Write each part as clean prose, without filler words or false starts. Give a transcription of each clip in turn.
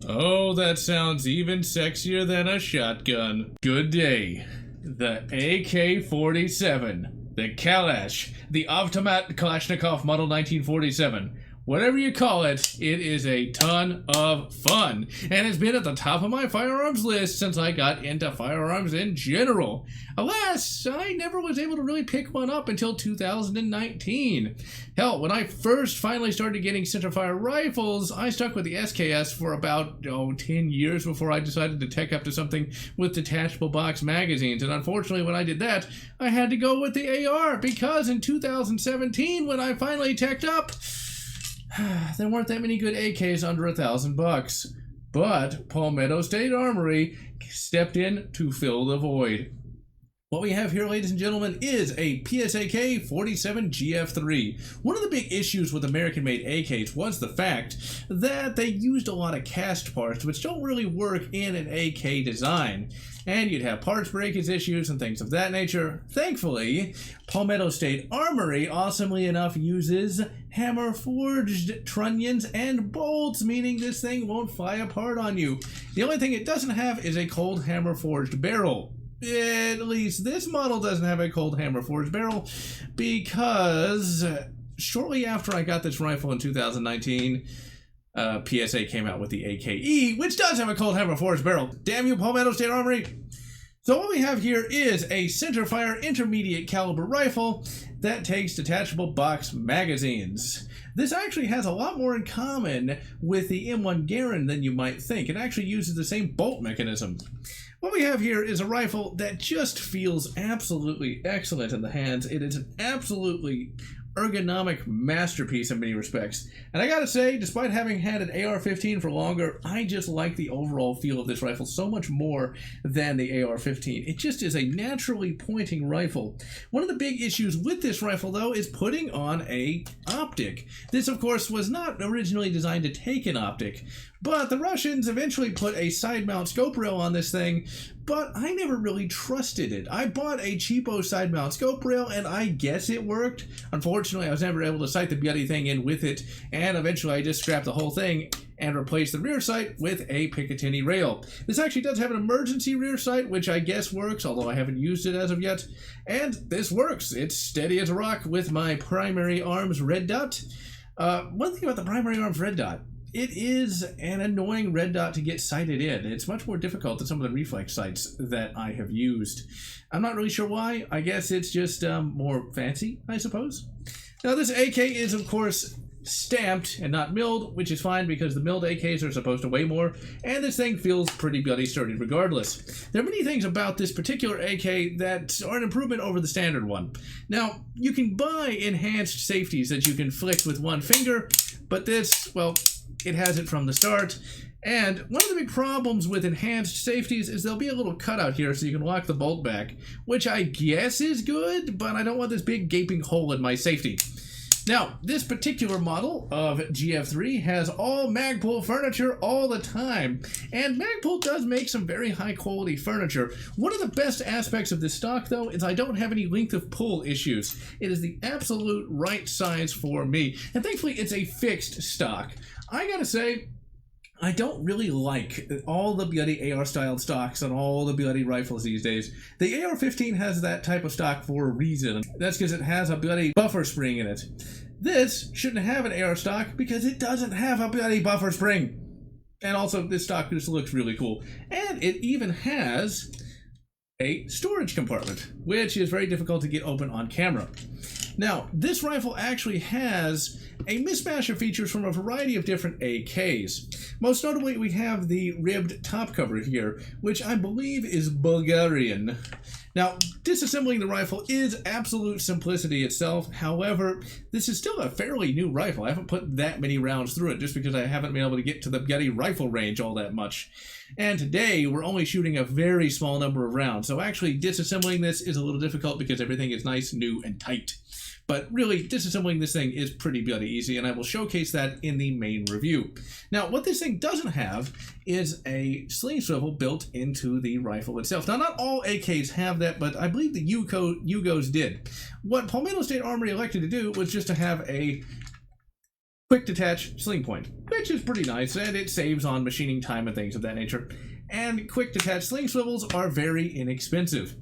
Oh, that sounds even sexier than a shotgun. Good day. The AK-47, the Kalash, the Automat Kalashnikov Model 1947. Whatever you call it, it is a ton of fun, and it's been at the top of my firearms list since I got into firearms in general. Alas, I never was able to really pick one up until 2019. Hell, when I first finally started getting centerfire rifles, I stuck with the SKS for about 10 years before I decided to tech up to something with detachable box magazines, and unfortunately when I did that, I had to go with the AR, because in 2017 when I finally teched up, there weren't that many good AKs under $1,000, but Palmetto State Armory stepped in to fill the void. What we have here, ladies and gentlemen, is a PSA AK-47 GF3. One of the big issues with American-made AKs was the fact that they used a lot of cast parts, which don't really work in an AK design. And you'd have parts breakage issues and things of that nature. Thankfully, Palmetto State Armory, awesomely enough, uses hammer-forged trunnions and bolts, meaning this thing won't fly apart on you. The only thing it doesn't have is a cold hammer-forged barrel. At least this model doesn't have a cold hammer forged barrel, because shortly after I got this rifle in 2019, PSA came out with the AKE, which does have a cold hammer forged barrel. Damn you, Palmetto State Armory! So what we have here is a centerfire intermediate caliber rifle that takes detachable box magazines. This actually has a lot more in common with the M1 Garand than you might think. It actually uses the same bolt mechanism. What we have here is a rifle that just feels absolutely excellent in the hands. It is an absolutely ergonomic masterpiece in many respects. And I gotta say, despite having had an AR-15 for longer, I just like the overall feel of this rifle so much more than the AR-15. It just is a naturally pointing rifle. One of the big issues with this rifle, though, is putting on a optic. This, of course, was not originally designed to take an optic, but the Russians eventually put a side mount scope rail on this thing, but I never really trusted it. I bought a cheapo side mount scope rail, and I guess it worked. Unfortunately, I was never able to sight the bloody thing in with it, and eventually I just scrapped the whole thing and replaced the rear sight with a Picatinny rail. This actually does have an emergency rear sight, which I guess works, although I haven't used it as of yet. And this works. It's steady as a rock with my primary arms red dot. One thing about the primary arms red dot, it is an annoying red dot to get sighted in. It's much more difficult than some of the reflex sights that I have used. I'm not really sure why. I guess it's just more fancy, I suppose. Now this AK is, of course, stamped and not milled, which is fine because the milled AKs are supposed to weigh more, and this thing feels pretty bloody sturdy regardless. There are many things about this particular AK that are an improvement over the standard one. Now, you can buy enhanced safeties that you can flick with one finger, but this, well, it has it from the start. And one of the big problems with enhanced safeties is there'll be a little cutout here so you can lock the bolt back, which I guess is good, but I don't want this big gaping hole in my safety. Now, this particular model of GF3 has all Magpul furniture all the time, and Magpul does make some very high quality furniture. One of the best aspects of this stock, though, is I don't have any length of pull issues. It is the absolute right size for me, and thankfully it's a fixed stock. I gotta say, I don't really like all the bloody AR-styled stocks on all the bloody rifles these days. The AR-15 has that type of stock for a reason. That's because it has a bloody buffer spring in it. This shouldn't have an AR stock because it doesn't have a bloody buffer spring. And also, this stock just looks really cool. And it even has a storage compartment, which is very difficult to get open on camera. Now, this rifle actually has a mismatch of features from a variety of different AKs. Most notably, we have the ribbed top cover here, which I believe is Bulgarian. Now, disassembling the rifle is absolute simplicity itself. However, this is still a fairly new rifle. I haven't put that many rounds through it just because I haven't been able to get to the bloody rifle range all that much. And today, we're only shooting a very small number of rounds. So actually, disassembling this is a little difficult because everything is nice, new, and tight. But really, disassembling this thing is pretty bloody easy, and I will showcase that in the main review. Now, what this thing doesn't have is a sling swivel built into the rifle itself. Now, not all AKs have that, but I believe the Yugos did. What Palmetto State Armory elected to do was just to have a quick detach sling point, which is pretty nice, and it saves on machining time and things of that nature. And quick detach sling swivels are very inexpensive.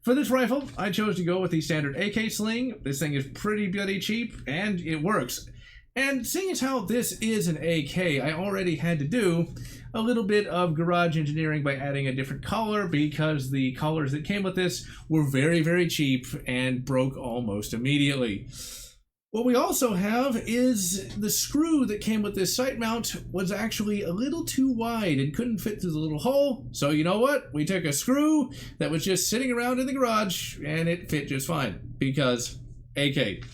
For this rifle, I chose to go with the standard AK sling. This thing is pretty bloody cheap, and it works. And seeing as how this is an AK, I already had to do a little bit of garage engineering by adding a different collar, because the collars that came with this were very, very cheap and broke almost immediately. What we also have is the screw that came with this sight mount was actually a little too wide and couldn't fit through the little hole. So you know what? We took a screw that was just sitting around in the garage and it fit just fine, because AK.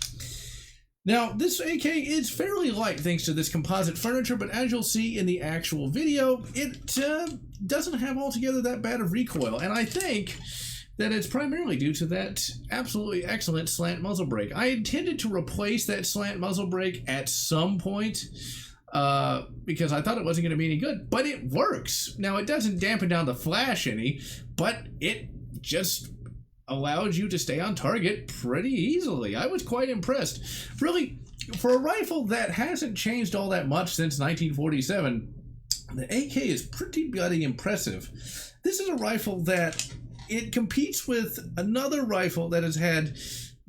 Now, this AK is fairly light thanks to this composite furniture, but as you'll see in the actual video, it doesn't have altogether that bad of recoil, and I think that it's primarily due to that absolutely excellent slant muzzle brake. I intended to replace that slant muzzle brake at some point because I thought it wasn't going to be any good, but it works. Now, it doesn't dampen down the flash any, but it just allows you to stay on target pretty easily. I was quite impressed. Really, for a rifle that hasn't changed all that much since 1947, the AK is pretty bloody impressive. This is a rifle that it competes with another rifle that has had,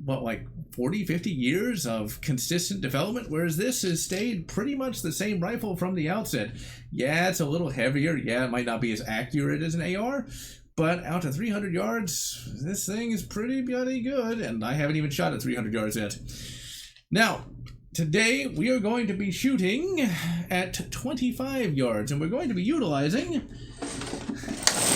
what, like 40, 50 years of consistent development, whereas this has stayed pretty much the same rifle from the outset. Yeah, it's a little heavier. Yeah, it might not be as accurate as an AR, but out to 300 yards, this thing is pretty bloody good, and I haven't even shot at 300 yards yet. Now, today we are going to be shooting at 25 yards, and we're going to be utilizing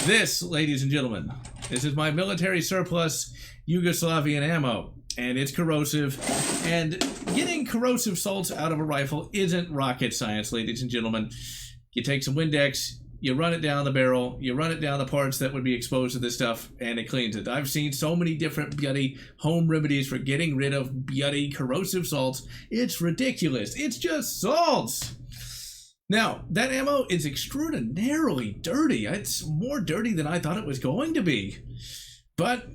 this, ladies and gentlemen. This is my military surplus Yugoslavian ammo, and it's corrosive, and getting corrosive salts out of a rifle isn't rocket science, ladies and gentlemen. You take some Windex, you run it down the barrel, you run it down the parts that would be exposed to this stuff, and it cleans it. I've seen so many different bloody home remedies for getting rid of bloody corrosive salts. It's ridiculous. It's just salts. Now, that ammo is extraordinarily dirty. It's more dirty than I thought it was going to be. But,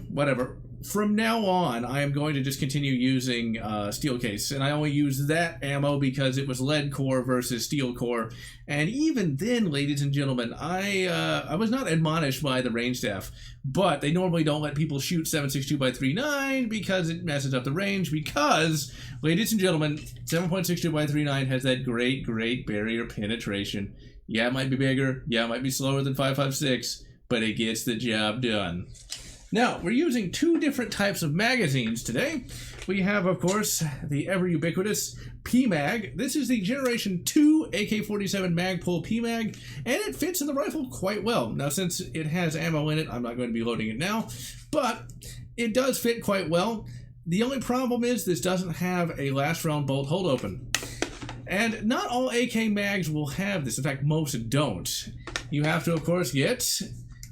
whatever. From now on, I am going to just continue using steel case, and I only use that ammo because it was lead core versus steel core. And even then, ladies and gentlemen, I was not admonished by the range staff, but they normally don't let people shoot 7.62x39 because it messes up the range. Because, ladies and gentlemen, 7.62x39 has that great barrier penetration. Yeah, it might be bigger. Yeah, it might be slower than 5.56, but it gets the job done. Now, we're using two different types of magazines today. We have, of course, the ever ubiquitous PMag. This is the Generation 2 AK-47 Magpul PMag, and it fits in the rifle quite well. Now, since it has ammo in it, I'm not going to be loading it now, but it does fit quite well. The only problem is this doesn't have a last round bolt hold open. And not all AK mags will have this. In fact, most don't. You have to, of course, get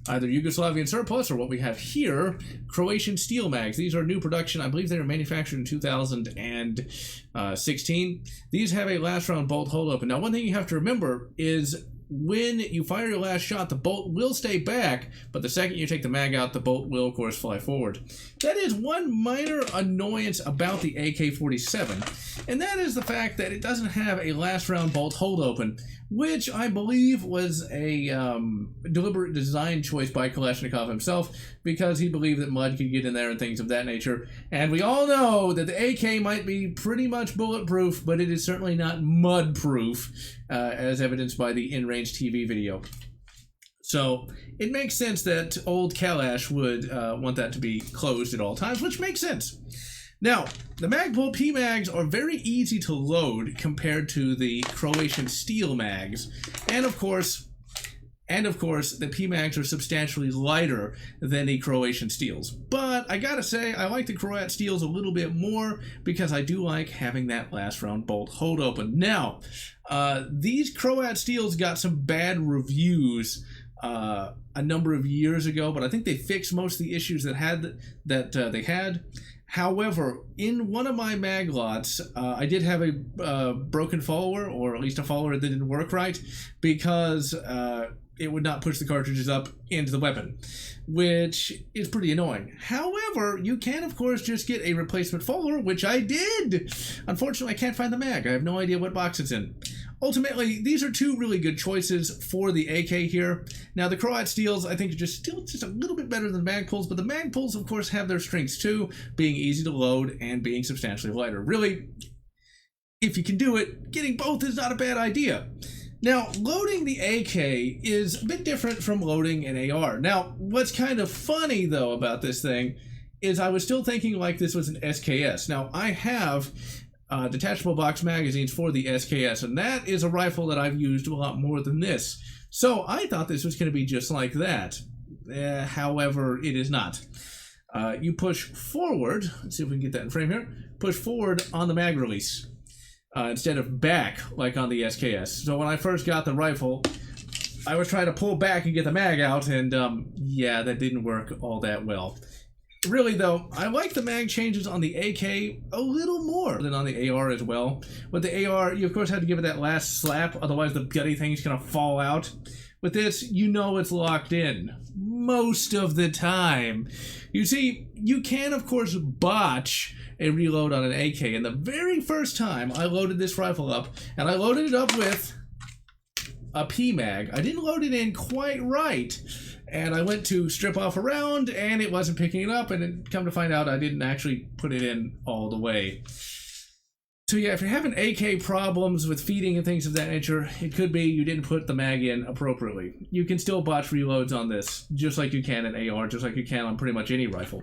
either Yugoslavian surplus or what we have here, Croatian steel mags. These are new production. I believe they were manufactured in 2016. These have a last round bolt hold open. Now, one thing you have to remember is when you fire your last shot, the bolt will stay back, but the second you take the mag out, the bolt will, of course, fly forward. That is one minor annoyance about the AK-47, and that is the fact that it doesn't have a last round bolt hold open, which I believe was a deliberate design choice by Kalashnikov himself, because he believed that mud could get in there and things of that nature. And we all know that the AK might be pretty much bulletproof, but it is certainly not mud-proof, as evidenced by the in-range TV video. So it makes sense that old Kalash would want that to be closed at all times, which makes sense. Now, the Magpul P-Mags are very easy to load compared to the Croatian steel mags. And of course, the P-Mags are substantially lighter than the Croatian steels. But I gotta say, I like the Croat steels a little bit more because I do like having that last round bolt hold open. Now, these Croat steels got some bad reviews a number of years ago, but I think they fixed most of the issues they had. However, in one of my mag lots, I did have a broken follower, or at least a follower that didn't work right, because it would not push the cartridges up into the weapon, which is pretty annoying. However, you can, of course, just get a replacement fuller, which I did. Unfortunately, I can't find the mag. I have no idea what box it's in. Ultimately, these are two really good choices for the AK here. Now, the Croat steels, I think, are still just a little bit better than the Magpuls, but the Magpuls, of course, have their strengths too, being easy to load and being substantially lighter. Really, if you can do it, getting both is not a bad idea. Now, loading the AK is a bit different from loading an AR. Now, what's kind of funny, though, about this thing is I was still thinking like this was an SKS. Now, I have detachable box magazines for the SKS, and that is a rifle that I've used a lot more than this. So I thought this was going to be just like that. However, it is not. You push forward. Let's see if we can get that in frame here. Push forward on the mag release. Instead of back like on the SKS. So when I first got the rifle, I was trying to pull back and get the mag out, and yeah, that didn't work all that well. Really though, I like the mag changes on the AK a little more than on the AR as well. With the AR, you of course have to give it that last slap, otherwise the gutty thing's gonna fall out. With this, you know it's locked in most of the time. You see, you can of course botch a reload on an AK, and the very first time I loaded this rifle up, and I loaded it up with a P-mag, I didn't load it in quite right, and I went to strip off a round, and it wasn't picking it up, and it come to find out I didn't actually put it in all the way. So yeah, if you're having AK problems with feeding and things of that nature, it could be you didn't put the mag in appropriately. You can still botch reloads on this, just like you can in AR, just like you can on pretty much any rifle.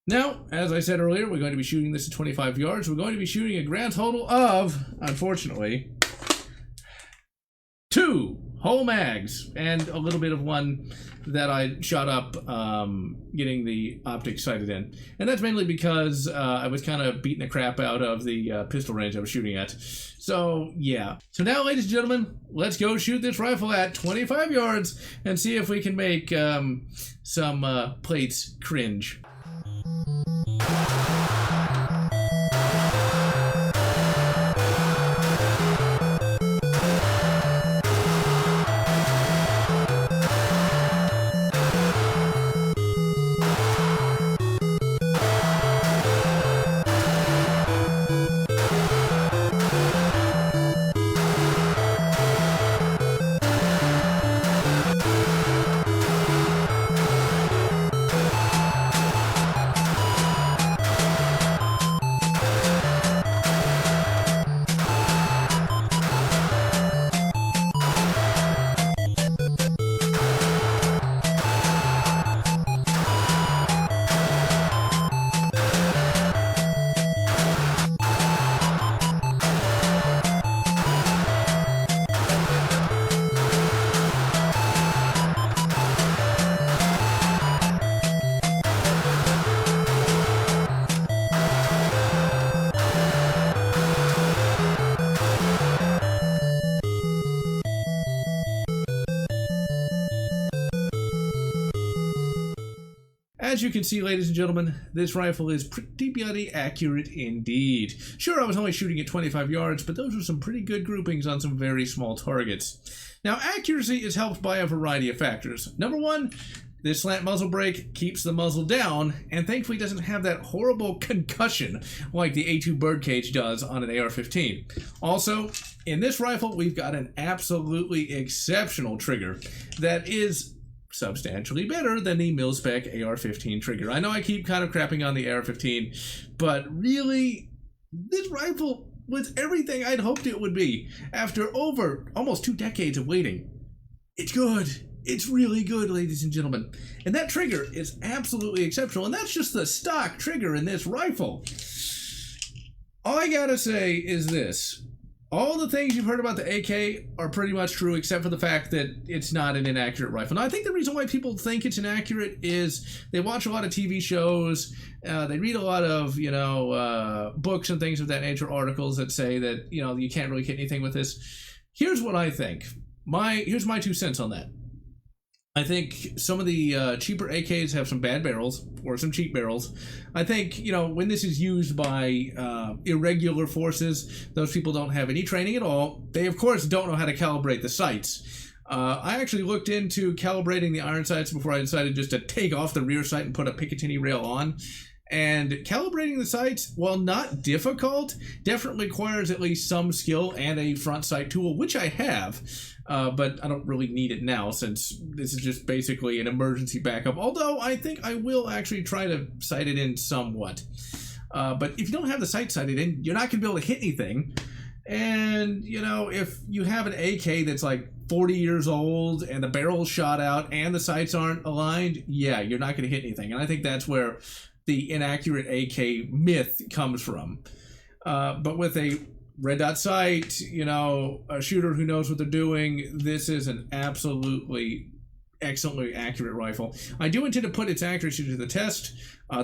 Now, as I said earlier, we're going to be shooting this at 25 yards. We're going to be shooting a grand total of, unfortunately, 2 whole mags and a little bit of one that I shot up getting the optic sighted in. And that's mainly because I was kind of beating the crap out of the pistol range I was shooting at. So, yeah. So now, ladies and gentlemen, let's go shoot this rifle at 25 yards and see if we can make some plates cringe. As you can see, ladies and gentlemen, this rifle is pretty bloody accurate indeed. Sure, I was only shooting at 25 yards, but those were some pretty good groupings on some very small targets. Now, accuracy is helped by a variety of factors. Number one, this slant muzzle brake keeps the muzzle down, and thankfully doesn't have that horrible concussion like the A2 birdcage does on an AR-15. Also, in this rifle, we've got an absolutely exceptional trigger that is substantially better than the mil-spec AR-15 trigger. I know I keep kind of crapping on the AR-15, but really, this rifle was everything I'd hoped it would be. After over almost 2 decades of waiting, it's good. It's really good, ladies and gentlemen. And that trigger is absolutely exceptional, and that's just the stock trigger in this rifle. All I gotta say is this. All the things you've heard about the AK are pretty much true, except for the fact that it's not an inaccurate rifle. Now, I think the reason why people think it's inaccurate is they watch a lot of TV shows, they read a lot of, books and things of that nature, articles that say that, you can't really hit anything with this. Here's what I think. Here's my 2 cents on that. I think some of the cheaper AKs have some bad barrels, or some cheap barrels. I think, when this is used by irregular forces, those people don't have any training at all. They, of course, don't know how to calibrate the sights. I actually looked into calibrating the iron sights before I decided just to take off the rear sight and put a Picatinny rail on. And calibrating the sights, while not difficult, definitely requires at least some skill and a front sight tool, which I have. But I don't really need it now since this is just basically an emergency backup. Although I think I will actually try to sight it in somewhat. But if you don't have the sight sighted in, you're not going to be able to hit anything. And, you know, if you have an AK that's like 40 years old and the barrel's shot out and the sights aren't aligned, yeah, you're not going to hit anything. And I think that's where the inaccurate AK myth comes from. But with a red dot sight, you know, a shooter who knows what they're doing, this is an absolutely excellently accurate rifle. I do intend to put its accuracy to the test.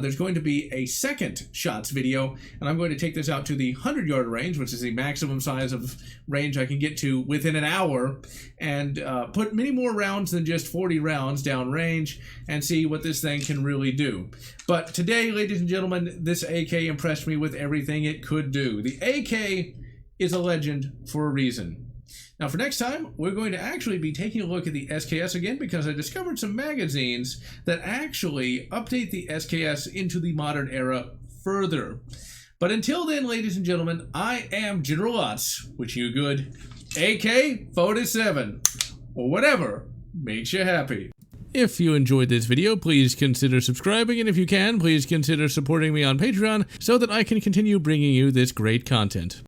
There's going to be a second shots video, and I'm going to take this out to the 100-yard range, which is the maximum size of range I can get to within an hour, and put many more rounds than just 40 rounds down range and see what this thing can really do. But today, ladies and gentlemen, this AK impressed me with everything it could do. The AK is a legend for a reason. Now for next time, we're going to actually be taking a look at the SKS again because I discovered some magazines that actually update the SKS into the modern era further. But until then, ladies and gentlemen, I am General Lotz, wishing you a good AK-47, or whatever makes you happy. If you enjoyed this video, please consider subscribing, and if you can, please consider supporting me on Patreon so that I can continue bringing you this great content.